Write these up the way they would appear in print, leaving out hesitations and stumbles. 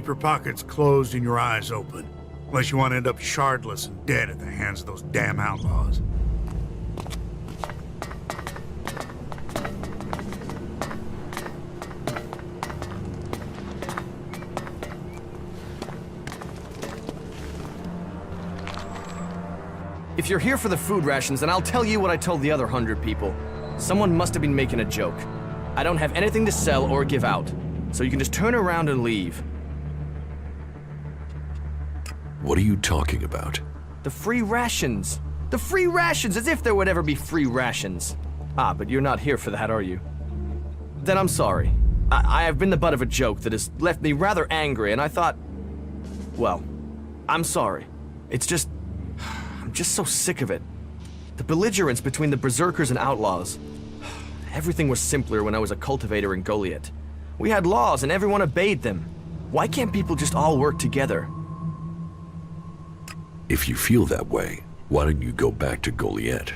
keep your pockets closed and your eyes open. Unless you want to end up shardless and dead at the hands of those damn outlaws. If you're here for the food rations, then I'll tell you what I told the other 100 people. Someone must have been making a joke. I don't have anything to sell or give out, so you can just turn around and leave. What are you talking about? The free rations! The free rations, as if there would ever be free rations. Ah, but you're not here for that, are you? Then I'm sorry. I have been the butt of a joke that has left me rather angry, and I thought... Well, I'm sorry. It's just... I'm just so sick of it. The belligerence between the berserkers and outlaws. Everything was simpler when I was a cultivator in Goliath. We had laws and everyone obeyed them. Why can't people just all work together? If you feel that way, why don't you go back to Goliath?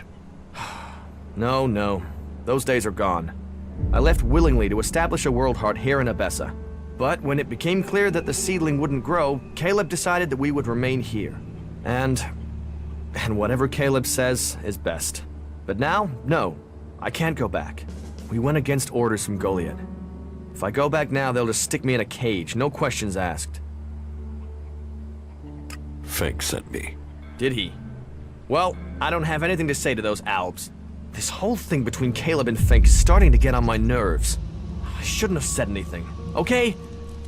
No. Those days are gone. I left willingly to establish a world heart here in Abessa. But when it became clear that the seedling wouldn't grow, Caleb decided that we would remain here. And whatever Caleb says is best. But now, no. I can't go back. We went against orders from Goliath. If I go back now, they'll just stick me in a cage, no questions asked. Fenk sent me. Did he? Well, I don't have anything to say to those Albs. This whole thing between Caleb and Fenk is starting to get on my nerves. I shouldn't have said anything, okay?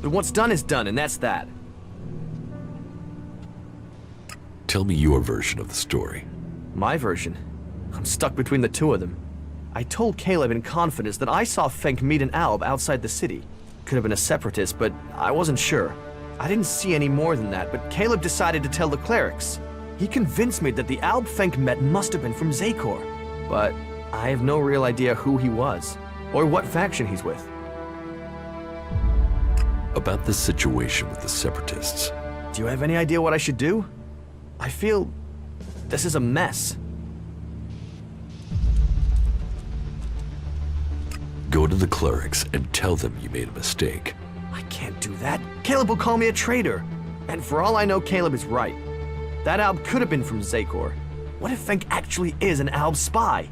But what's done is done, and that's that. Tell me your version of the story. My version? I'm stuck between the two of them. I told Caleb in confidence that I saw Fenk meet an Alb outside the city. Could have been a separatist, but I wasn't sure. I didn't see any more than that, but Caleb decided to tell the clerics. He convinced me that the Alb Fenk met must have been from Zakor. But I have no real idea who he was, or what faction he's with. About the situation with the separatists. Do you have any idea what I should do? I feel this is a mess. Go to the clerics and tell them you made a mistake. I can't do that. Caleb will call me a traitor. And for all I know, Caleb is right. That Alb could have been from Zakor. What if Fenk actually is an Alb spy?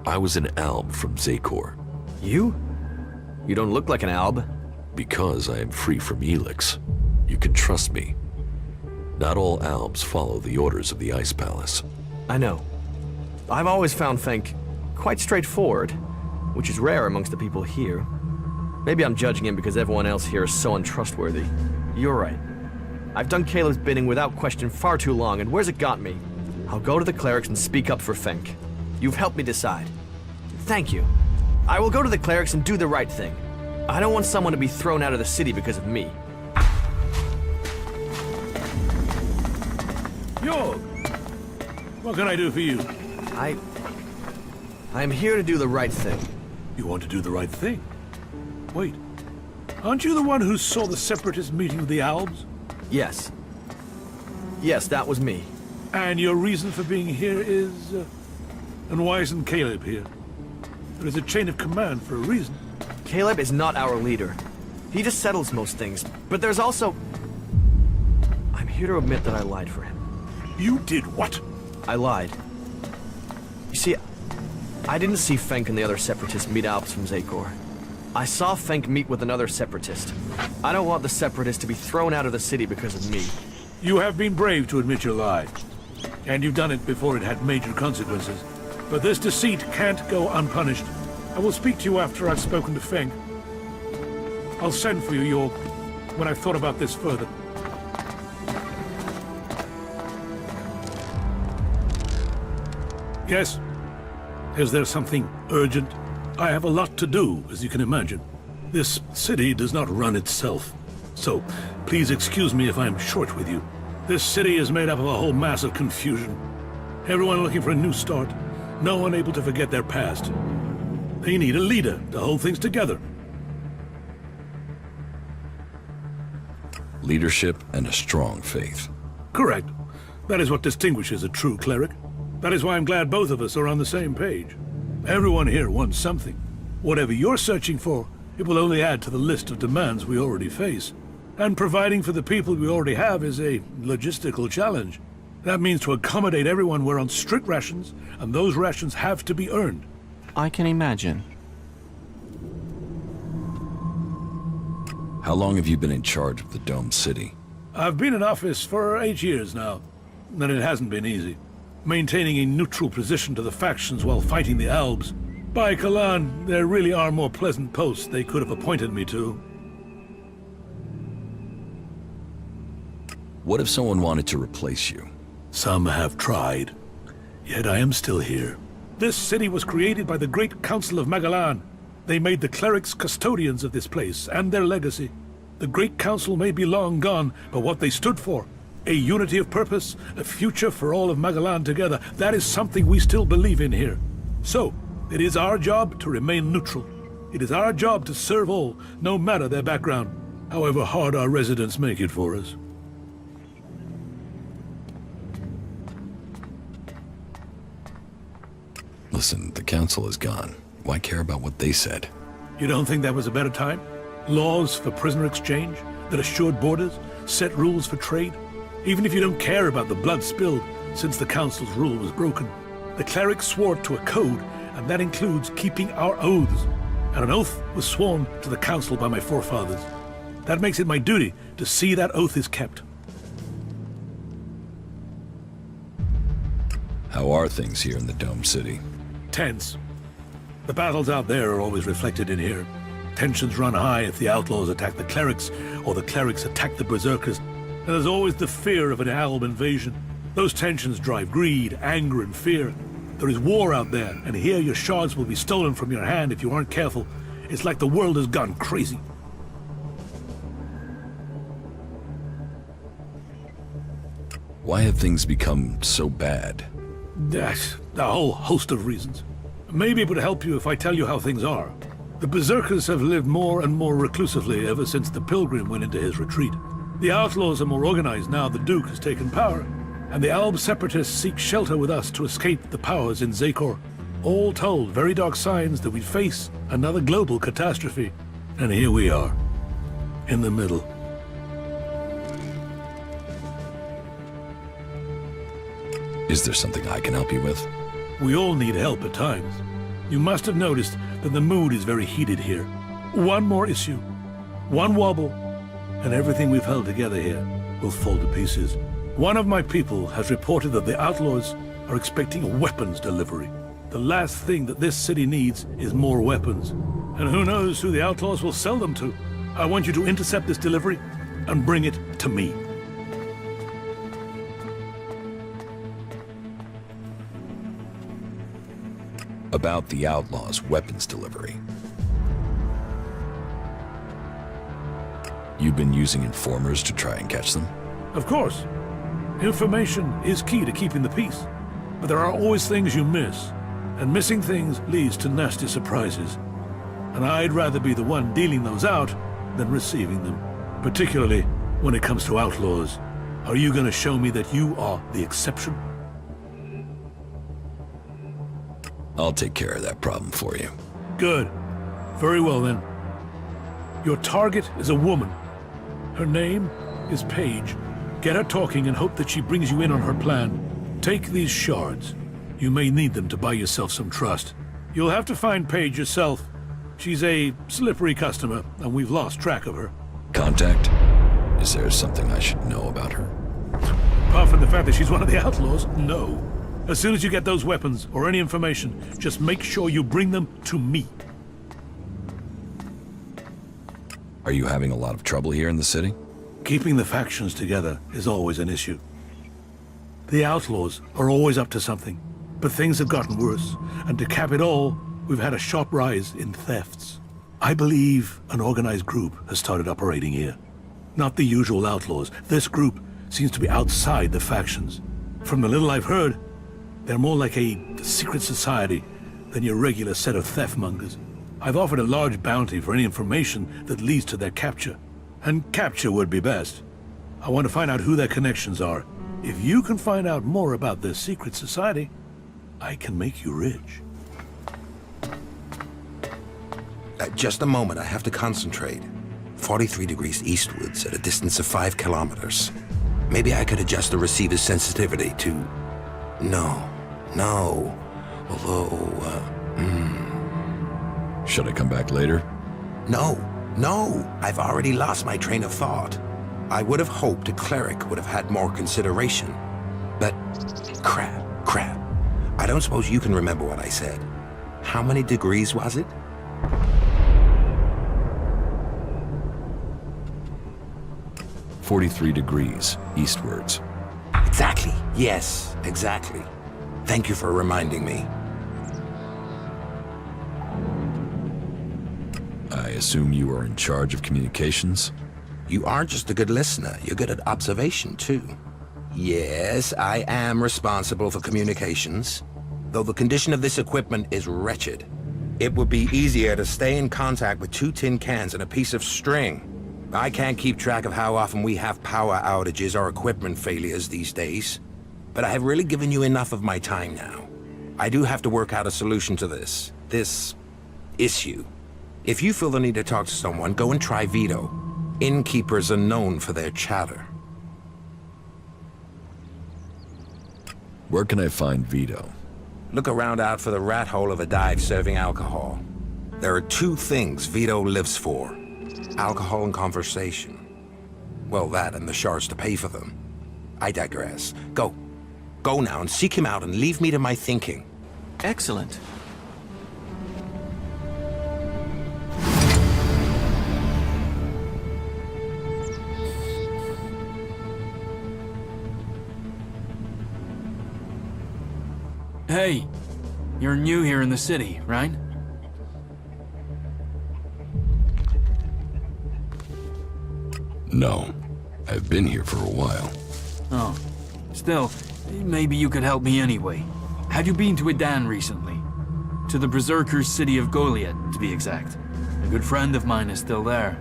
I was an Alb from Zakor. You? You don't look like an Alb. Because I am free from Elex. You can trust me. Not all Albs follow the orders of the Ice Palace. I know. I've always found Fenk quite straightforward, which is rare amongst the people here. Maybe I'm judging him because everyone else here is so untrustworthy. You're right. I've done Caleb's bidding without question far too long, and where's it got me? I'll go to the clerics and speak up for Fenk. You've helped me decide. Thank you. I will go to the clerics and do the right thing. I don't want someone to be thrown out of the city because of me. Jorg! What can I do for you? I'm here to do the right thing. You want to do the right thing? Wait. Aren't you the one who saw the Separatist meeting with the Albs? Yes. Yes, that was me. And your reason for being here is... and why isn't Caleb here? There is a chain of command for a reason. Caleb is not our leader. He just settles most things. But there's also... I'm here to admit that I lied for him. You did what? I lied. You see, I didn't see Fenk and the other Separatists meet Alps from Zakor. I saw Fenk meet with another Separatist. I don't want the Separatists to be thrown out of the city because of me. You have been brave to admit your lie. And you've done it before it had major consequences. But this deceit can't go unpunished. I will speak to you after I've spoken to Fenk. I'll send for you, Jorg, when I've thought about this further. Yes? Is there something urgent? I have a lot to do, as you can imagine. This city does not run itself. So, please excuse me if I'm short with you. This city is made up of a whole mass of confusion. Everyone looking for a new start. No one able to forget their past. They need a leader to hold things together. Leadership and a strong faith. Correct. That is what distinguishes a true cleric. That is why I'm glad both of us are on the same page. Everyone here wants something. Whatever you're searching for, it will only add to the list of demands we already face. And providing for the people we already have is a logistical challenge. That means to accommodate everyone we're on strict rations, and those rations have to be earned. I can imagine. How long have you been in charge of the Dome City? I've been in office for 8 years now, and it hasn't been easy. Maintaining a neutral position to the factions while fighting the Albs. By Kalan, there really are more pleasant posts they could have appointed me to. What if someone wanted to replace you? Some have tried. Yet I am still here. This city was created by the Great Council of Magalan. They made the clerics custodians of this place and their legacy. The Great Council may be long gone, but what they stood for, a unity of purpose, a future for all of Magalan together, that is something we still believe in here. So, it is our job to remain neutral. It is our job to serve all, no matter their background, however hard our residents make it for us. Listen, the council is gone. Why care about what they said? You don't think that was a better time? Laws for prisoner exchange that assured borders, set rules for trade. Even if you don't care about the blood spilled since the council's rule was broken, the clerics swore to a code, and that includes keeping our oaths. And an oath was sworn to the council by my forefathers. That makes it my duty to see that oath is kept. How are things here in the Dome City? Tense. The battles out there are always reflected in here. Tensions run high if the outlaws attack the clerics, or the clerics attack the berserkers. And there's always the fear of an Alb invasion. Those tensions drive greed, anger, and fear. There is war out there, and here your shards will be stolen from your hand if you aren't careful. It's like the world has gone crazy. Why have things become so bad? That's a whole host of reasons. Maybe it would help you if I tell you how things are. The berserkers have lived more and more reclusively ever since the pilgrim went into his retreat. The outlaws are more organized now the Duke has taken power, and the Alb separatists seek shelter with us to escape the powers in Zakor. All told, very dark signs that we face another global catastrophe. And here we are, in the middle. Is there something I can help you with? We all need help at times. You must have noticed that the mood is very heated here. One more issue, one wobble, and everything we've held together here will fall to pieces. One of my people has reported that the outlaws are expecting a weapons delivery. The last thing that this city needs is more weapons. And who knows who the outlaws will sell them to. I want you to intercept this delivery and bring it to me. About the outlaws' weapons delivery. You've been using informers to try and catch them? Of course. Information is key to keeping the peace. But there are always things you miss. And missing things leads to nasty surprises. And I'd rather be the one dealing those out than receiving them. Particularly when it comes to outlaws. Are you going to show me that you are the exception? I'll take care of that problem for you. Good. Very well then. Your target is a woman. Her name is Paige. Get her talking and hope that she brings you in on her plan. Take these shards. You may need them to buy yourself some trust. You'll have to find Paige yourself. She's a slippery customer, and we've lost track of her. Contact? Is there something I should know about her? Apart from the fact that she's one of the outlaws, no. As soon as you get those weapons, or any information, just make sure you bring them to me. Are you having a lot of trouble here in the city? Keeping the factions together is always an issue. The outlaws are always up to something, but things have gotten worse, and to cap it all, we've had a sharp rise in thefts. I believe an organized group has started operating here. Not the usual outlaws. This group seems to be outside the factions. From the little I've heard, they're more like a secret society than your regular set of theft-mongers. I've offered a large bounty for any information that leads to their capture. And capture would be best. I want to find out who their connections are. If you can find out more about this secret society, I can make you rich. Just a moment, I have to concentrate. 43 degrees eastwards at a distance of 5 kilometers. Maybe I could adjust the receiver's sensitivity to... No. Although, Should I come back later? No. I've already lost my train of thought. I would have hoped a cleric would have had more consideration. But crap. I don't suppose you can remember what I said. How many degrees was it? "43 degrees eastwards." Exactly. Yes, exactly. Thank you for reminding me. I assume you are in charge of communications? You aren't just a good listener, you're good at observation, too. Yes, I am responsible for communications, though the condition of this equipment is wretched. It would be easier to stay in contact with 2 tin cans and a piece of string. I can't keep track of how often we have power outages or equipment failures these days. But I have really given you enough of my time now. I do have to work out a solution to this issue. If you feel the need to talk to someone, go and try Vito. Innkeepers are known for their chatter. Where can I find Vito? Look around out for the rat hole of a dive serving alcohol. There are 2 things Vito lives for. Alcohol and conversation. Well, that and the shards to pay for them. I digress. Go now and seek him out and leave me to my thinking. Excellent. Hey, you're new here in the city, right? No. I've been here for a while. Oh, still, maybe you could help me anyway. Have you been to Edan recently? To the Berserker's city of Goliath, to be exact. A good friend of mine is still there.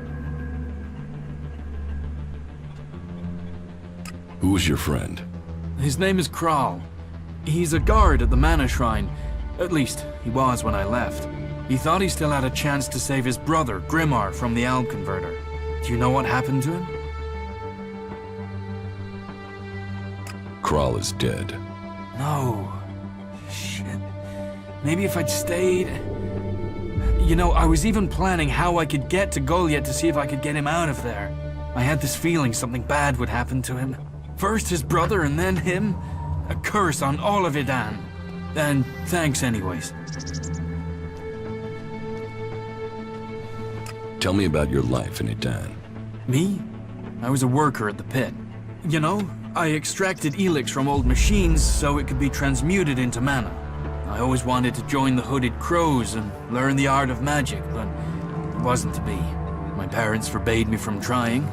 Who is your friend? His name is Kral. He's a guard at the Mana Shrine. At least, he was when I left. He thought he still had a chance to save his brother, Grimar, from the Alb Converter. Do you know what happened to him? Kral is dead. No. Shit. Maybe if I'd stayed... You know, I was even planning how I could get to Goliath to see if I could get him out of there. I had this feeling something bad would happen to him. First his brother and then him. A curse on all of Edan. And thanks anyways. Tell me about your life in Edan. Me? I was a worker at the pit. You know, I extracted Elex from old machines so it could be transmuted into mana. I always wanted to join the Hooded Crows and learn the art of magic, but it wasn't to be. My parents forbade me from trying.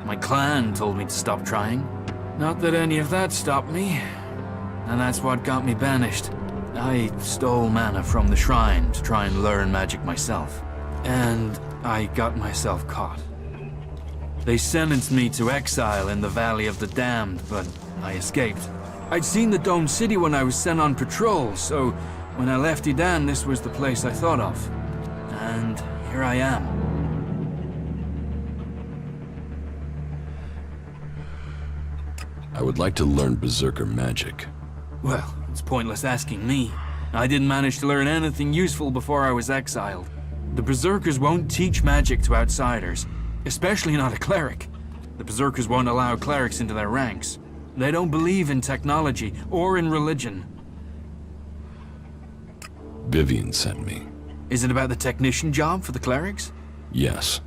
My clan told me to stop trying. Not that any of that stopped me. And that's what got me banished. I stole mana from the shrine to try and learn magic myself. And I got myself caught. They sentenced me to exile in the Valley of the Damned, but I escaped. I'd seen the Dome City when I was sent on patrol, so when I left Edan, this was the place I thought of. And here I am. I would like to learn Berserker magic. Well, it's pointless asking me. I didn't manage to learn anything useful before I was exiled. The Berserkers won't teach magic to outsiders, especially not a cleric. The Berserkers won't allow clerics into their ranks. They don't believe in technology or in religion. Vivian sent me. Is it about the technician job for the clerics? Yes.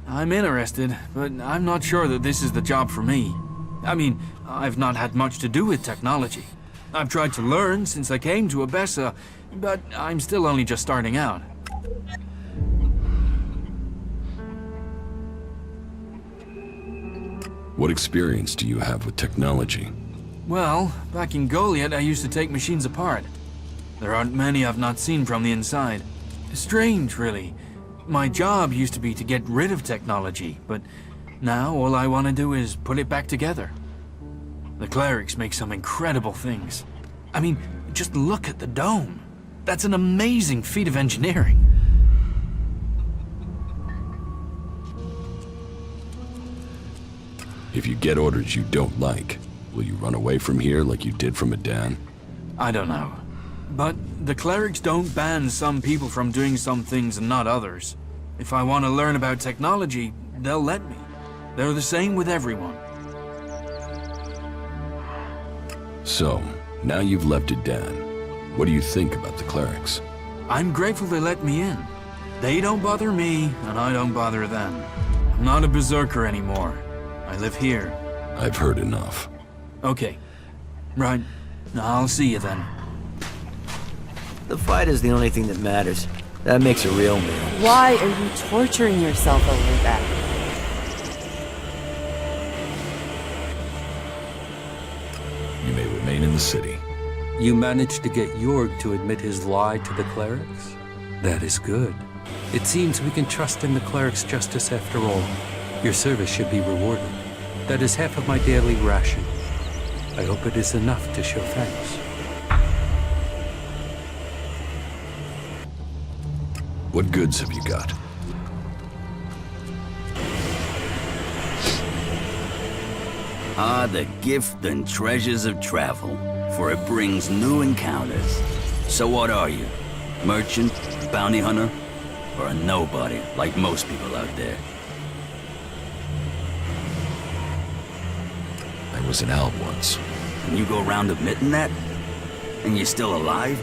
I'm interested, but I'm not sure that this is the job for me. I mean, I've not had much to do with technology. I've tried to learn since I came to Abessa, but I'm still only just starting out. What experience do you have with technology? Well, back in Goliath, I used to take machines apart. There aren't many I've not seen from the inside. Strange, really. My job used to be to get rid of technology, but now all I want to do is put it back together. The clerics make some incredible things. I mean, just look at the dome. That's an amazing feat of engineering. If you get orders you don't like, will you run away from here like you did from Adan? I don't know. But the clerics don't ban some people from doing some things and not others. If I want to learn about technology, they'll let me. They're the same with everyone. So, now you've left Adan. What do you think about the clerics? I'm grateful they let me in. They don't bother me, and I don't bother them. I'm not a berserker anymore. I live here. I've heard enough. Okay. Right. I'll see you then. The fight is the only thing that matters. That makes a real man. Why are you torturing yourself over that? You may remain in the city. You managed to get Jorg to admit his lie to the clerics? That is good. It seems we can trust in the clerics' justice after all. Your service should be rewarded. That is half of my daily ration. I hope it is enough to show thanks. What goods have you got? Ah, the gift and treasures of travel, for it brings new encounters. So what are you? Merchant, bounty hunter, or a nobody, like most people out there? I was an Alb once. And you go around admitting that? And you're still alive?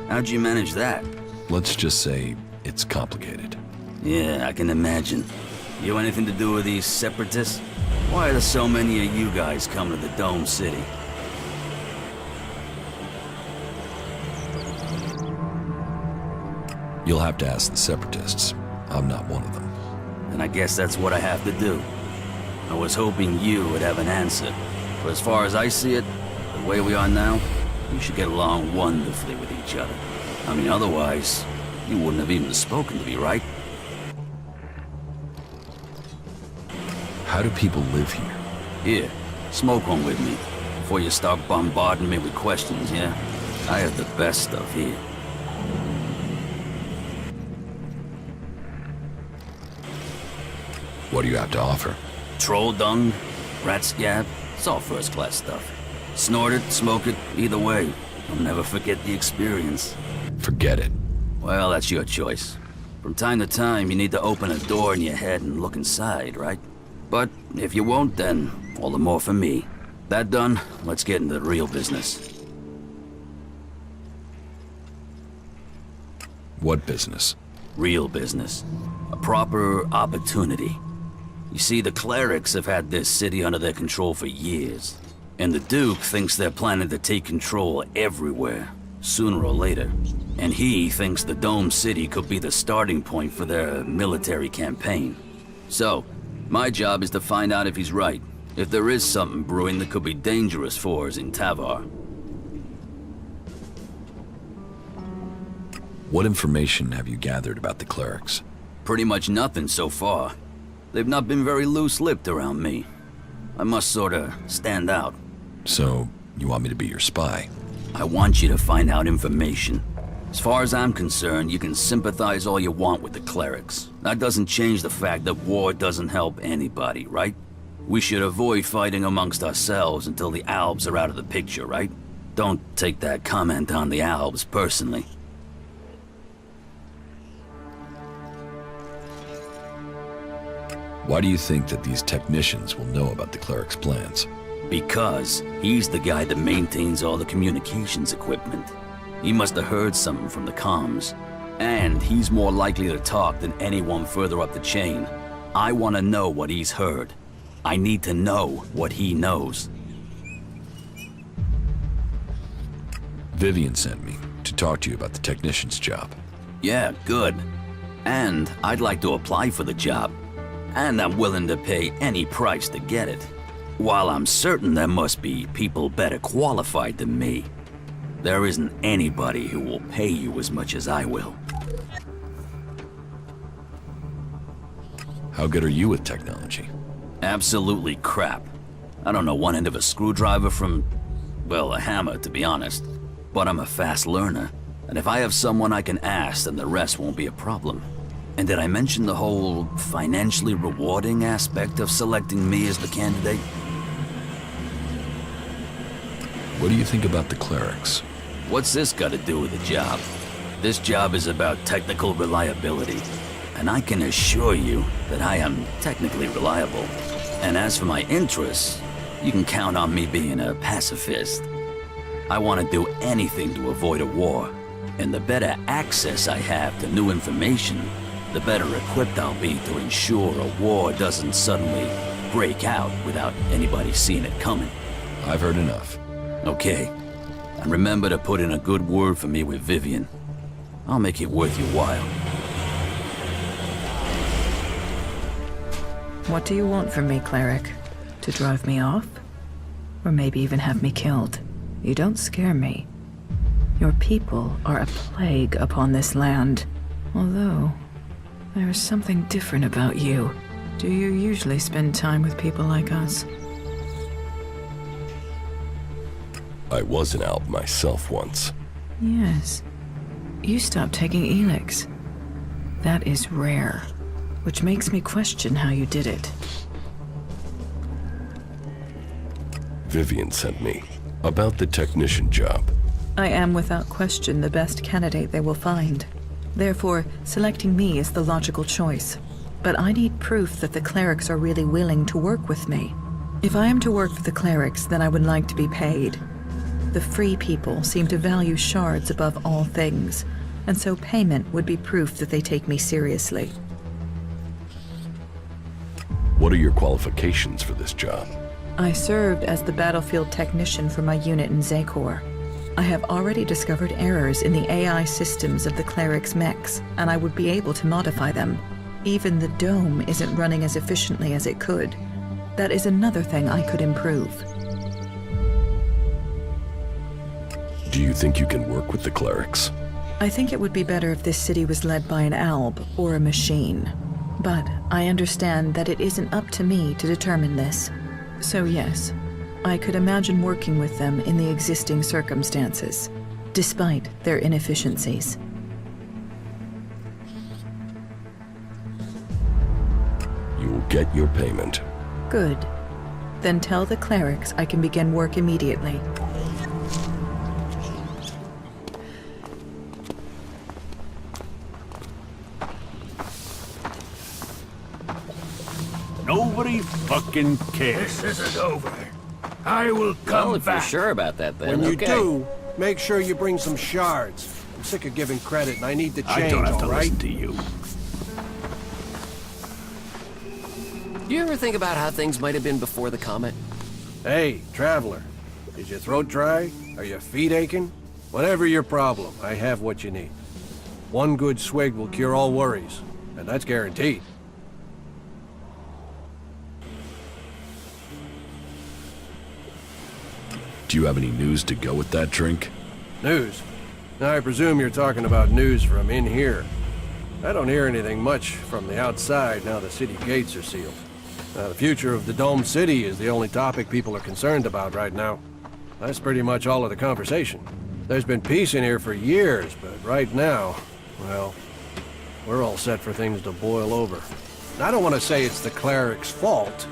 How'd you manage that? Let's just say it's complicated. Yeah, I can imagine. You anything to do with these separatists? Why are there so many of you guys coming to the Dome City? You'll have to ask the Separatists. I'm not one of them. And I guess that's what I have to do. I was hoping you would have an answer. But as far as I see it, the way we are now, we should get along wonderfully with each other. I mean, otherwise, you wouldn't have even spoken to me, right? How do people live here? Here, smoke one with me, before you start bombarding me with questions, yeah? I have the best stuff here. What do you have to offer? Troll dung, rat scab, it's all first-class stuff. Snort it, smoke it, either way. I'll never forget the experience. Forget it. Well, that's your choice. From time to time, you need to open a door in your head and look inside, right? But if you won't, then all the more for me. That done, let's get into the real business. What business? Real business. A proper opportunity. You see, the clerics have had this city under their control for years. And the Duke thinks they're planning to take control everywhere, sooner or later. And he thinks the Dome City could be the starting point for their military campaign. So, my job is to find out if he's right. If there is something brewing that could be dangerous for us in Tavar. What information have you gathered about the clerics? Pretty much nothing so far. They've not been very loose-lipped around me. I must sorta stand out. So, you want me to be your spy? I want you to find out information. As far as I'm concerned, you can sympathize all you want with the clerics. That doesn't change the fact that war doesn't help anybody, right? We should avoid fighting amongst ourselves until the Albs are out of the picture, right? Don't take that comment on the Albs personally. Why do you think that these technicians will know about the cleric's plans? Because he's the guy that maintains all the communications equipment. He must have heard something from the comms. And he's more likely to talk than anyone further up the chain. I want to know what he's heard. I need to know what he knows. Vivian sent me to talk to you about the technician's job. Yeah, good. And I'd like to apply for the job. And I'm willing to pay any price to get it. While I'm certain there must be people better qualified than me, there isn't anybody who will pay you as much as I will. How good are you with technology? Absolutely crap. I don't know one end of a screwdriver from, well, a hammer, to be honest. But I'm a fast learner, and if I have someone I can ask, then the rest won't be a problem. And did I mention the whole financially rewarding aspect of selecting me as the candidate? What do you think about the clerics? What's this got to do with the job? This job is about technical reliability, and I can assure you that I am technically reliable. And as for my interests, you can count on me being a pacifist. I want to do anything to avoid a war, and the better access I have to new information, the better equipped I'll be to ensure a war doesn't suddenly break out without anybody seeing it coming. I've heard enough. Okay. And remember to put in a good word for me with Vivian. I'll make it worth your while. What do you want from me, cleric? To drive me off? Or maybe even have me killed? You don't scare me. Your people are a plague upon this land. Although, there is something different about you. Do you usually spend time with people like us? I was an Alp myself once. Yes. You stopped taking Elex. That is rare, which makes me question how you did it. Vivian sent me. About the technician job. I am without question the best candidate they will find. Therefore, selecting me is the logical choice. But I need proof that the clerics are really willing to work with me. If I am to work for the clerics, then I would like to be paid. The free people seem to value shards above all things, and so payment would be proof that they take me seriously. What are your qualifications for this job? I served as the battlefield technician for my unit in Zakor. I have already discovered errors in the AI systems of the clerics' mechs, and I would be able to modify them. Even the dome isn't running as efficiently as it could. That is another thing I could improve. Do you think you can work with the clerics? I think it would be better if this city was led by an alb or a machine. But I understand that it isn't up to me to determine this. So yes, I could imagine working with them in the existing circumstances, despite their inefficiencies. You will get your payment. Good. Then tell the clerics I can begin work immediately. Nobody fucking cares. This isn't over. I will come Well, if you're back. sure about that, then When you okay. do, make sure you bring some shards. I'm sick of giving credit, and I need the change, I don't have to all right? listen to you. Do you ever think about how things might have been before the comet? Hey, traveler. Is your throat dry? Are your feet aching? Whatever your problem, I have what you need. One good swig will cure all worries, and that's guaranteed. Do you have any news to go with that drink? News? I presume you're talking about news from in here. I don't hear anything much from the outside now the city gates are sealed. The future of the Dome City is the only topic people are concerned about right now. That's pretty much all of the conversation. There's been peace in here for years, but right now, well, we're all set for things to boil over. I don't want to say it's the cleric's fault.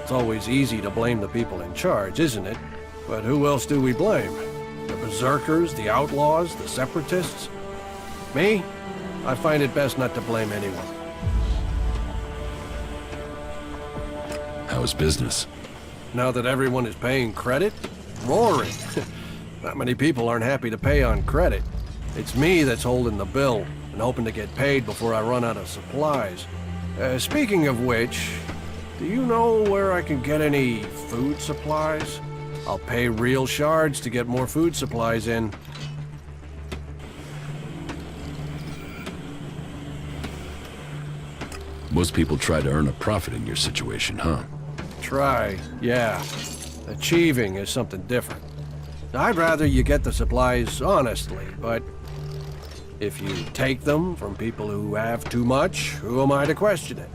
It's always easy to blame the people in charge, isn't it? But who else do we blame? The berserkers, the outlaws, the separatists? Me? I find it best not to blame anyone. How's business? Now that everyone is paying credit? Roaring. Not many people aren't happy to pay on credit. It's me that's holding the bill and hoping to get paid before I run out of supplies. Speaking of which, do you know where I can get any food supplies? I'll pay real shards to get more food supplies in. Most people try to earn a profit in your situation, huh? Try, yeah. Achieving is something different. I'd rather you get the supplies honestly, but if you take them from people who have too much, who am I to question it?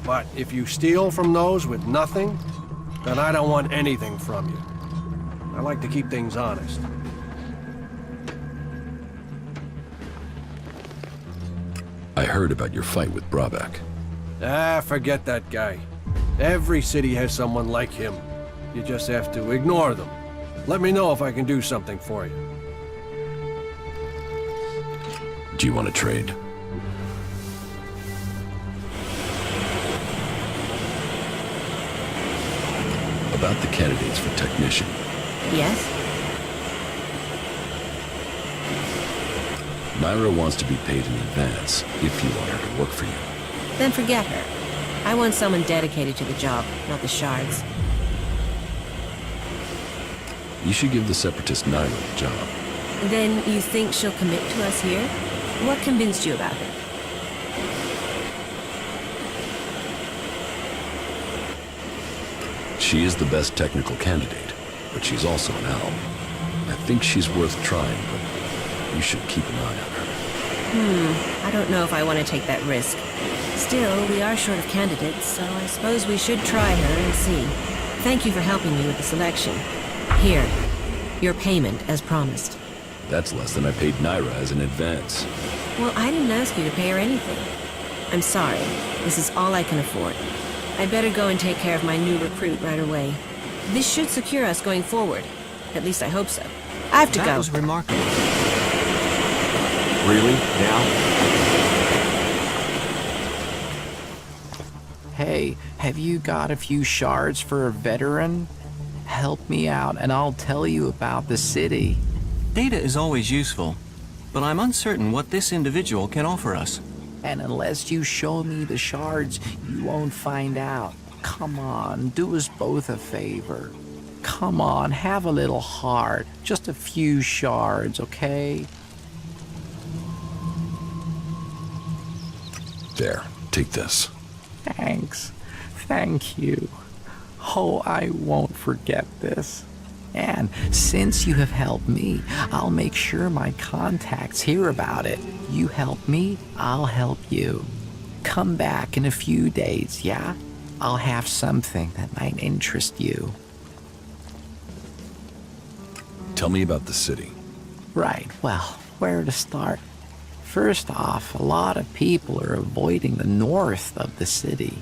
But if you steal from those with nothing, then I don't want anything from you. I like to keep things honest. I heard about your fight with Brabak. Ah, forget that guy. Every city has someone like him. You just have to ignore them. Let me know if I can do something for you. Do you want to trade? About the candidates for technician. Yes? Naira wants to be paid in advance if you want her to work for you. Then forget her. I want someone dedicated to the job, not the shards. You should give the Separatist Naira the job. Then you think she'll commit to us here? What convinced you about her? She is the best technical candidate, but she's also an owl. I think she's worth trying, but you should keep an eye on her. I don't know if I want to take that risk. Still, we are short of candidates, so I suppose we should try her and see. Thank you for helping me with the selection. Here, your payment as promised. That's less than I paid Naira as an advance. Well, I didn't ask you to pay her anything. I'm sorry. This is all I can afford. I'd better go and take care of my new recruit right away. This should secure us going forward. At least I hope so. I have to go. That was remarkable. Really? Now? Hey, have you got a few shards for a veteran? Help me out and I'll tell you about the city. Data is always useful, but I'm uncertain what this individual can offer us. And unless you show me the shards, you won't find out. Come on, do us both a favor. Come on, have a little heart. Just a few shards, okay? There, take this. Thanks. Thank you. Oh, I won't forget this. And since you have helped me, I'll make sure my contacts hear about it. You help me, I'll help you. Come back in a few days, yeah? I'll have something that might interest you. Tell me about the city. Right, well, where to start? First off, a lot of people are avoiding the north of the city.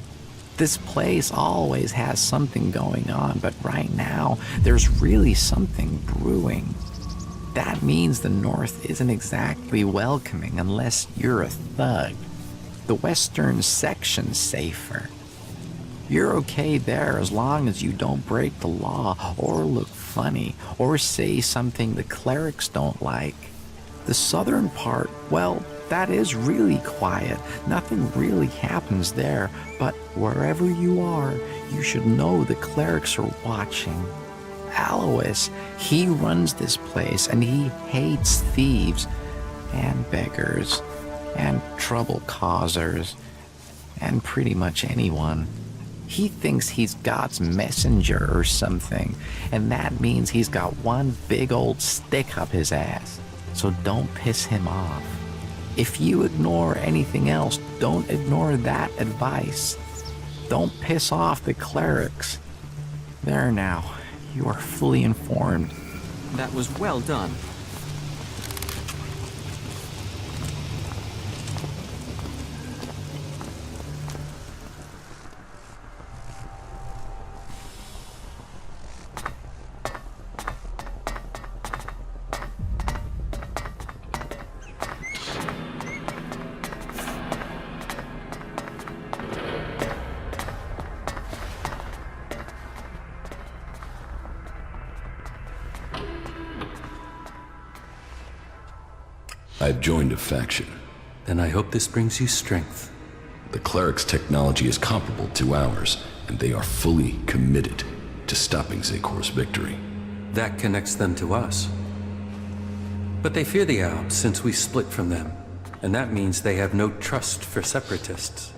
This place always has something going on, but right now, there's really something brewing. That means the north isn't exactly welcoming unless you're a thug. The western section's safer. You're okay there as long as you don't break the law or look funny or say something the clerics don't like. The southern part, well, that is really quiet. Nothing really happens there, but wherever you are, you should know the clerics are watching. Alois, he runs this place and he hates thieves and beggars and trouble causers and pretty much anyone. He thinks he's God's messenger or something, and that means he's got one big old stick up his ass. So don't piss him off. If you ignore anything else, don't ignore that advice. Don't piss off the clerics. There now, you are fully informed. That was well done. I've joined a faction. Then I hope this brings you strength. The cleric's technology is comparable to ours, and they are fully committed to stopping Zekor's victory. That connects them to us. But they fear the Alps since we split from them, and that means they have no trust for separatists.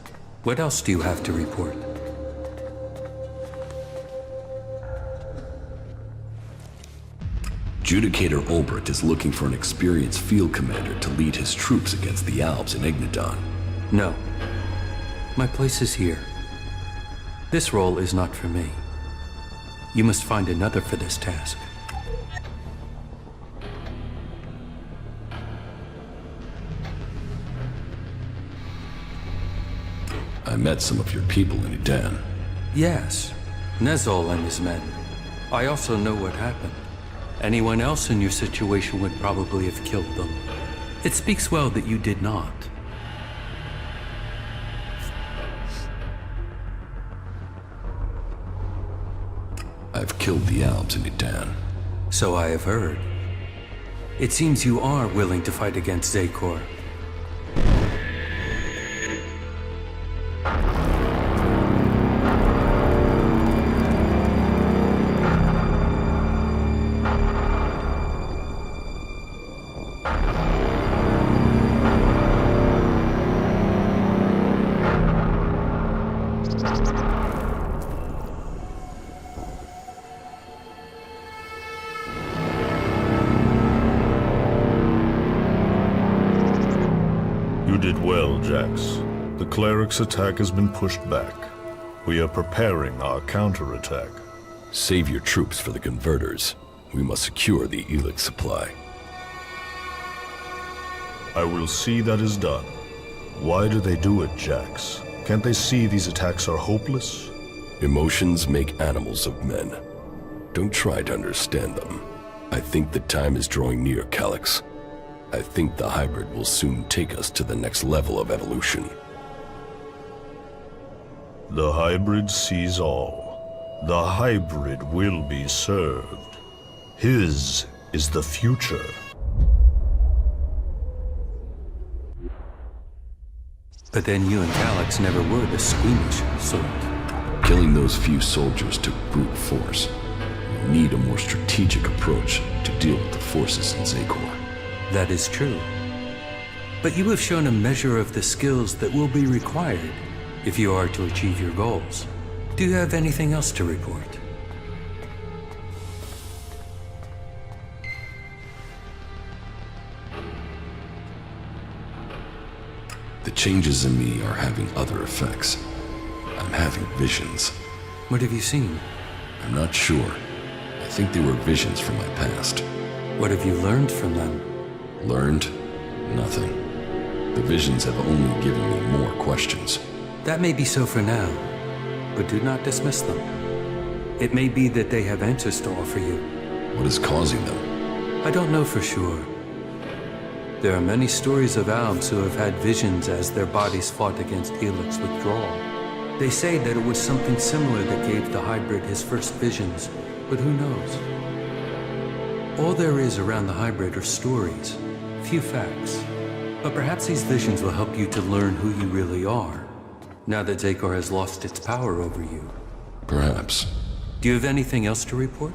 What else do you have to report? Judicator Ulbert is looking for an experienced field commander to lead his troops against the Alps in Ignadon. No. My place is here. This role is not for me. You must find another for this task. I met some of your people in Edan. Yes, Nezol and his men. I also know what happened. Anyone else in your situation would probably have killed them. It speaks well that you did not. I've killed the Albs in Edan. So I have heard. It seems you are willing to fight against Zakor. You did well, Jax. The cleric's attack has been pushed back. We are preparing our counterattack. Save your troops for the converters. We must secure the Elex supply. I will see that is done. Why do they do it, Jax? Can't they see these attacks are hopeless? Emotions make animals of men. Don't try to understand them. I think the time is drawing near, Calyx. I think the hybrid will soon take us to the next level of evolution. The hybrid sees all. The hybrid will be served. His is the future. But then you and Calyx never were the squeamish sort. Killing those few soldiers took brute force. We need a more strategic approach to deal with the forces in Zakor. That is true. But you have shown a measure of the skills that will be required if you are to achieve your goals. Do you have anything else to report? The changes in me are having other effects. I'm having visions. What have you seen? I'm not sure. I think they were visions from my past. What have you learned from them? Learned? Nothing. The visions have only given me more questions. That may be so for now, but do not dismiss them. It may be that they have answers to offer you. What is causing them? I don't know for sure. There are many stories of Albs who have had visions as their bodies fought against Elex withdrawal. They say that it was something similar that gave the hybrid his first visions, but who knows? All there is around the hybrid are stories, few facts. But perhaps these visions will help you to learn who you really are, now that Zakor has lost its power over you. Perhaps. Do you have anything else to report?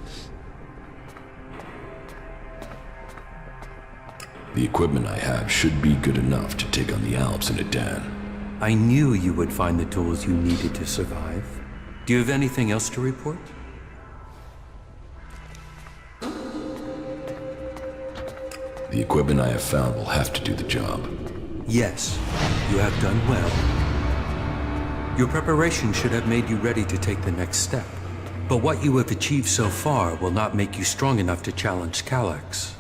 The equipment I have should be good enough to take on the Albs in Edan. I knew you would find the tools you needed to survive. Do you have anything else to report? The equipment I have found will have to do the job. Yes, you have done well. Your preparation should have made you ready to take the next step. But what you have achieved so far will not make you strong enough to challenge Calyx.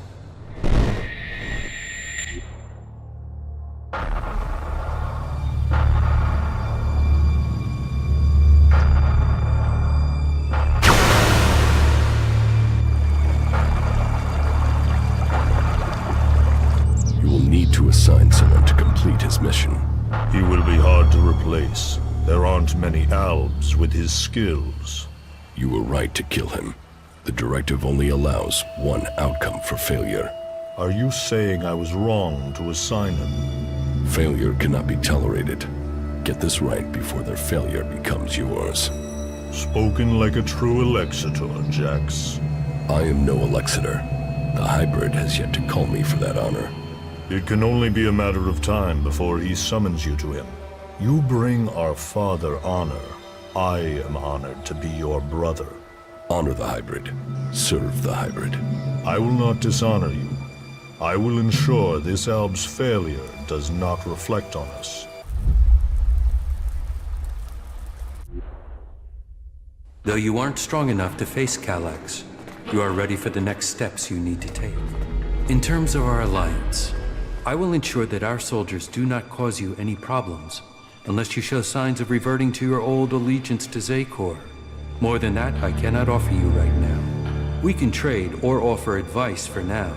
Assign someone to complete his mission. He will be hard to replace. There aren't many Albs with his skills. You were right to kill him. The directive only allows one outcome for failure. Are you saying I was wrong to assign him? Failure cannot be tolerated. Get this right before their failure becomes yours. Spoken like a true Alexitor, Jax. I am no Alexitor. The hybrid has yet to call me for that honor. It can only be a matter of time before he summons you to him. You bring our father honor. I am honored to be your brother. Honor the hybrid. Serve the hybrid. I will not dishonor you. I will ensure this Alb's failure does not reflect on us. Though you aren't strong enough to face Calyx, you are ready for the next steps you need to take. In terms of our alliance, I will ensure that our soldiers do not cause you any problems, unless you show signs of reverting to your old allegiance to Zakor. More than that, I cannot offer you right now. We can trade or offer advice for now,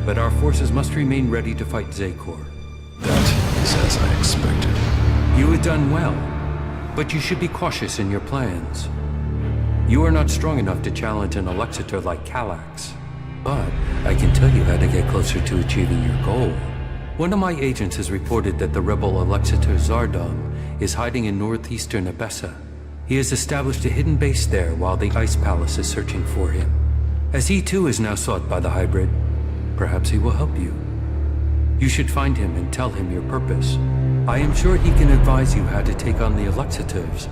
but our forces must remain ready to fight Zakor. That is as I expected. You have done well, but you should be cautious in your plans. You are not strong enough to challenge an Alexitor like Calax, but I can tell you how to get closer to achieving your goal. One of my agents has reported that the rebel Alexitor Zardom is hiding in northeastern Abessa. He has established a hidden base there while the Ice Palace is searching for him. As he too is now sought by the hybrid, perhaps he will help you. You should find him and tell him your purpose. I am sure he can advise you how to take on the Alexitors,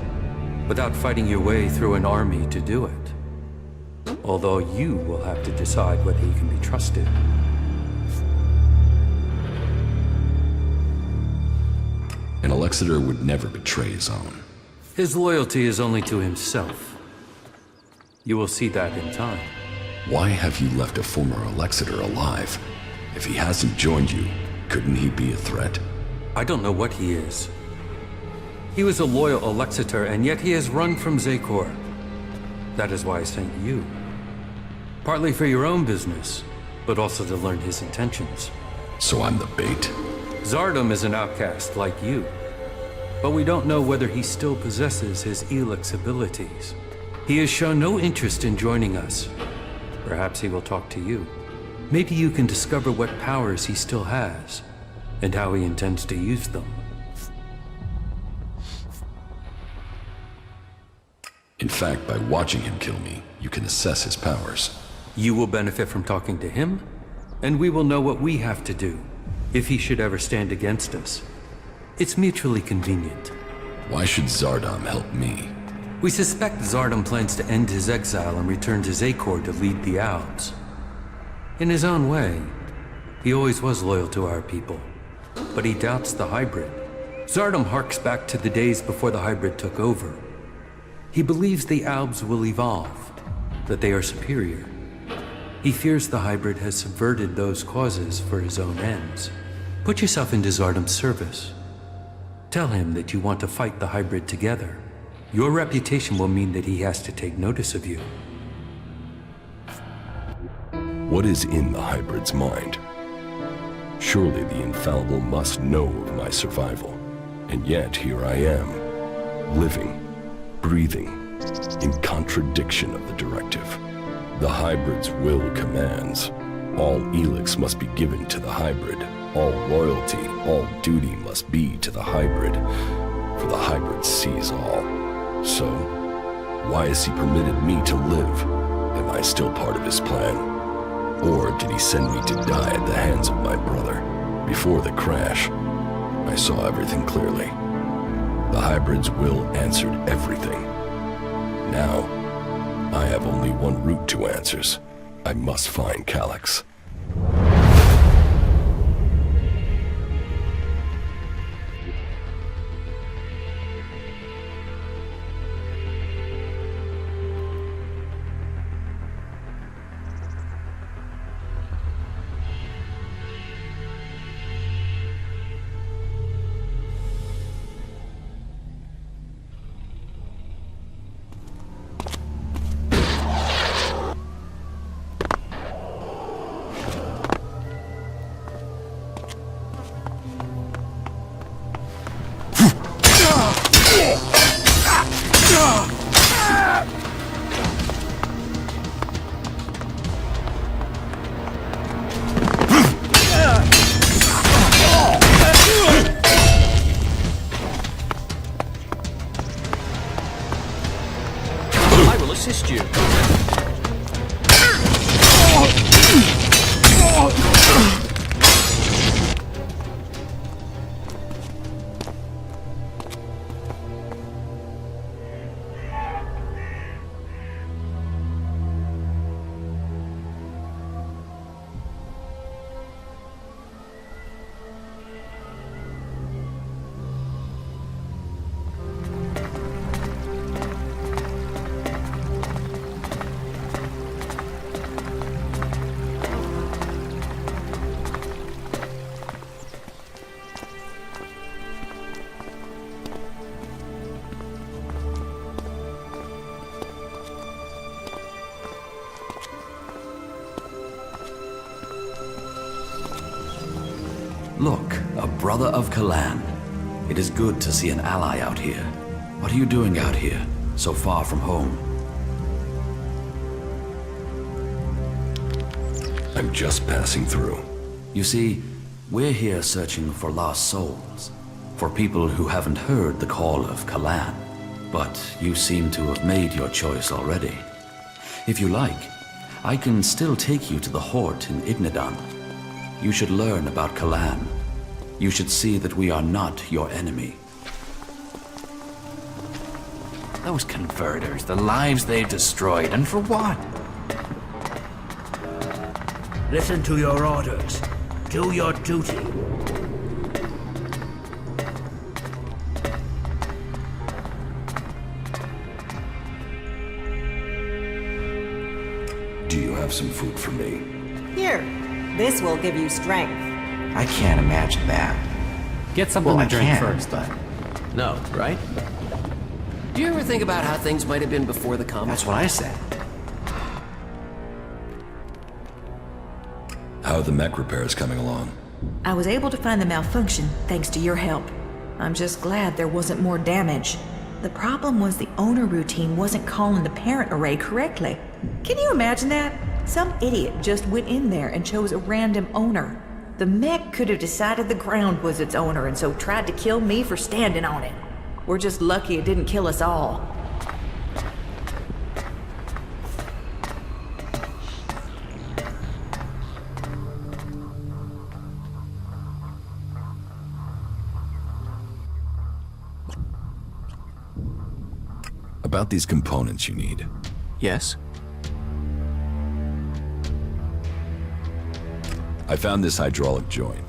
without fighting your way through an army to do it. Although you will have to decide whether he can be trusted. An Alexitor would never betray his own. His loyalty is only to himself. You will see that in time. Why have you left a former Alexitor alive? If he hasn't joined you, couldn't he be a threat? I don't know what he is. He was a loyal Alexitor, and yet he has run from Zakor. That is why I sent you. Partly for your own business, but also to learn his intentions. So I'm the bait? Zardom is an outcast like you, but we don't know whether he still possesses his Elex abilities. He has shown no interest in joining us. Perhaps he will talk to you. Maybe you can discover what powers he still has, and how he intends to use them. In fact, by watching him kill me, you can assess his powers. You will benefit from talking to him, and we will know what we have to do, if he should ever stand against us. It's mutually convenient. Why should Zardom help me? We suspect Zardom plans to end his exile and return to Zakor to lead the Alps. In his own way, he always was loyal to our people, but he doubts the hybrid. Zardom harks back to the days before the hybrid took over. He believes the Albs will evolve, that they are superior. He fears the hybrid has subverted those causes for his own ends. Put yourself into Zardom's service. Tell him that you want to fight the hybrid together. Your reputation will mean that he has to take notice of you. What is in the hybrid's mind? Surely the infallible must know of my survival. And yet here I am, living, breathing, in contradiction of the directive. The hybrid's will commands. All Elex must be given to the hybrid. All loyalty, all duty must be to the hybrid. For the hybrid sees all. So, why has he permitted me to live? Am I still part of his plan? Or did he send me to die at the hands of my brother? Before the crash, I saw everything clearly. The hybrid's will answered everything. Now, I have only one route to answers. I must find Calax. I will assist you. Look, a brother of Kalan. It is good to see an ally out here. What are you doing out here, so far from home? I'm just passing through. You see, we're here searching for lost souls, for people who haven't heard the call of Kalan. But you seem to have made your choice already. If you like, I can still take you to the Hort in Ignidan. You should learn about Kalan. You should see that we are not your enemy. Those converters, the lives they've destroyed, and for what? Listen to your orders. Do your duty. Do you have some food for me? Here, this will give you strength. I can't imagine that. Get something to drink first, but No, right? Do you ever think about how things might have been before the comet? that's what I said. How are the mech repairs coming along? I was able to find the malfunction thanks to your help. I'm just glad there wasn't more damage. The problem was the owner routine wasn't calling the parent array correctly. Can you imagine that? Some idiot just went in there and chose a random owner. The mech could have decided the ground was its owner and so tried to kill me for standing on it. We're just lucky it didn't kill us all. About these components you need. Yes? I found this hydraulic joint.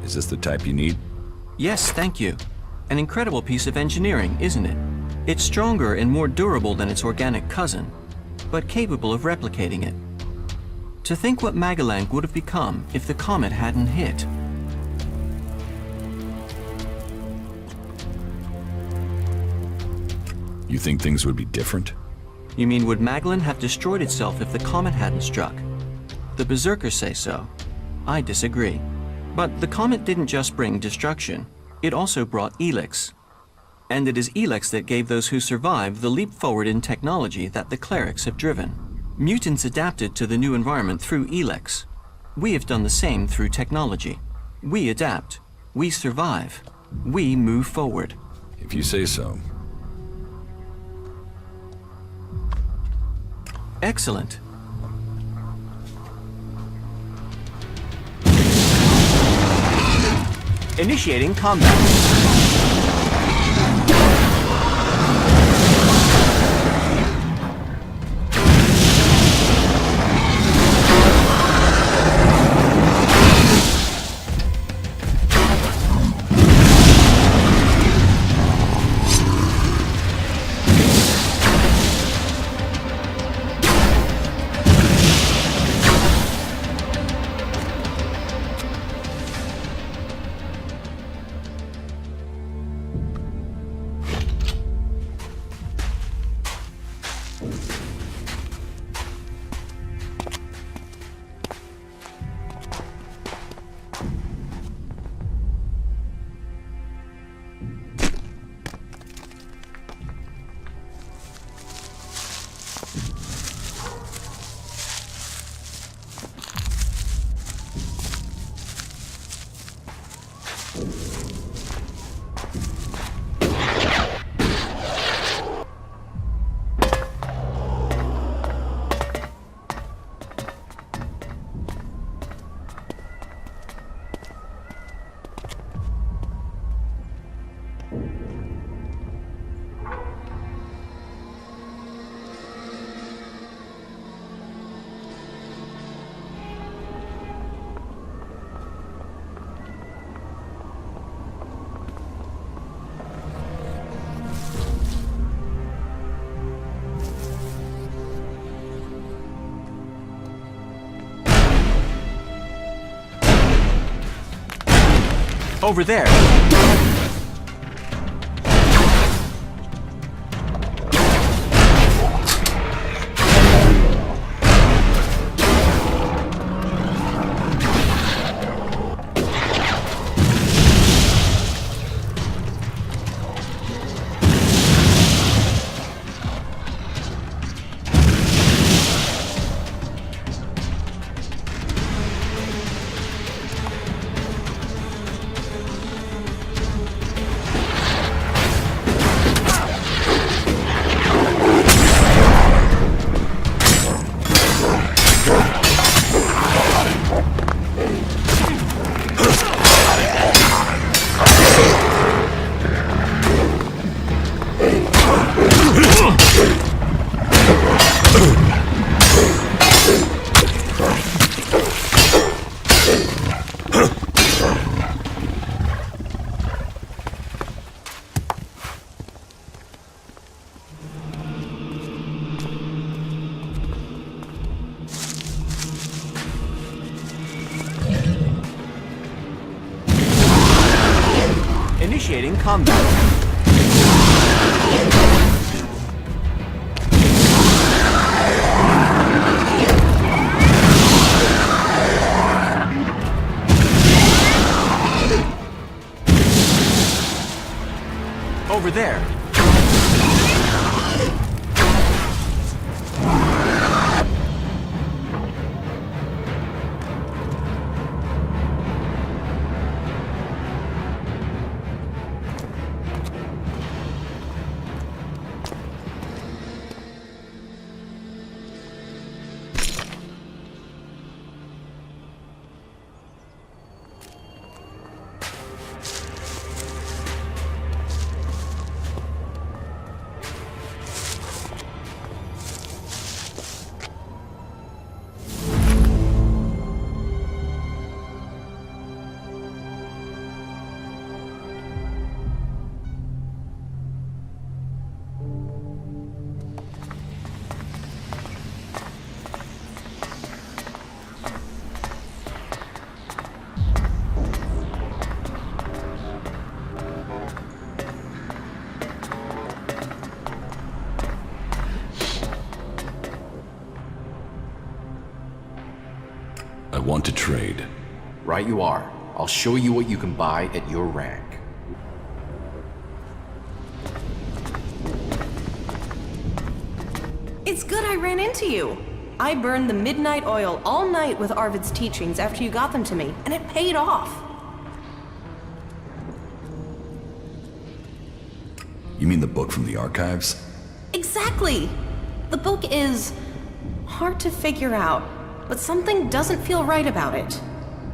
Is this the type you need? Yes, thank you. An incredible piece of engineering, isn't it? It's stronger and more durable than its organic cousin, but capable of replicating it. To think what Magalang would have become if the comet hadn't hit. You think things would be different? You mean would Magalan have destroyed itself if the comet hadn't struck? The Berserkers say so. I disagree. But the comet didn't just bring destruction, it also brought Elex. And it is Elex that gave those who survived the leap forward in technology that the clerics have driven. Mutants adapted to the new environment through Elex. We have done the same through technology. We adapt. We survive. We move forward. If you say so. Excellent. Initiating combat. Over there. Initiating combat. Over there. I want to trade. Right you are. I'll show you what you can buy at your rank. It's good I ran into you. I burned the midnight oil all night with Arvid's teachings after you got them to me, and it paid off. You mean the book from the archives? Exactly! The book is hard to figure out, but something doesn't feel right about it.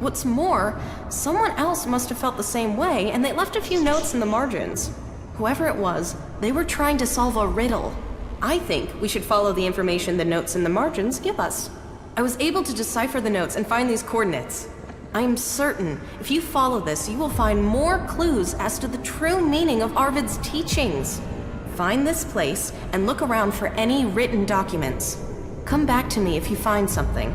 What's more, someone else must have felt the same way, and they left a few notes in the margins. Whoever it was, they were trying to solve a riddle. I think we should follow the information the notes in the margins give us. I was able to decipher the notes and find these coordinates. I'm certain if you follow this, you will find more clues as to the true meaning of Arvid's teachings. Find this place and look around for any written documents. Come back to me if you find something.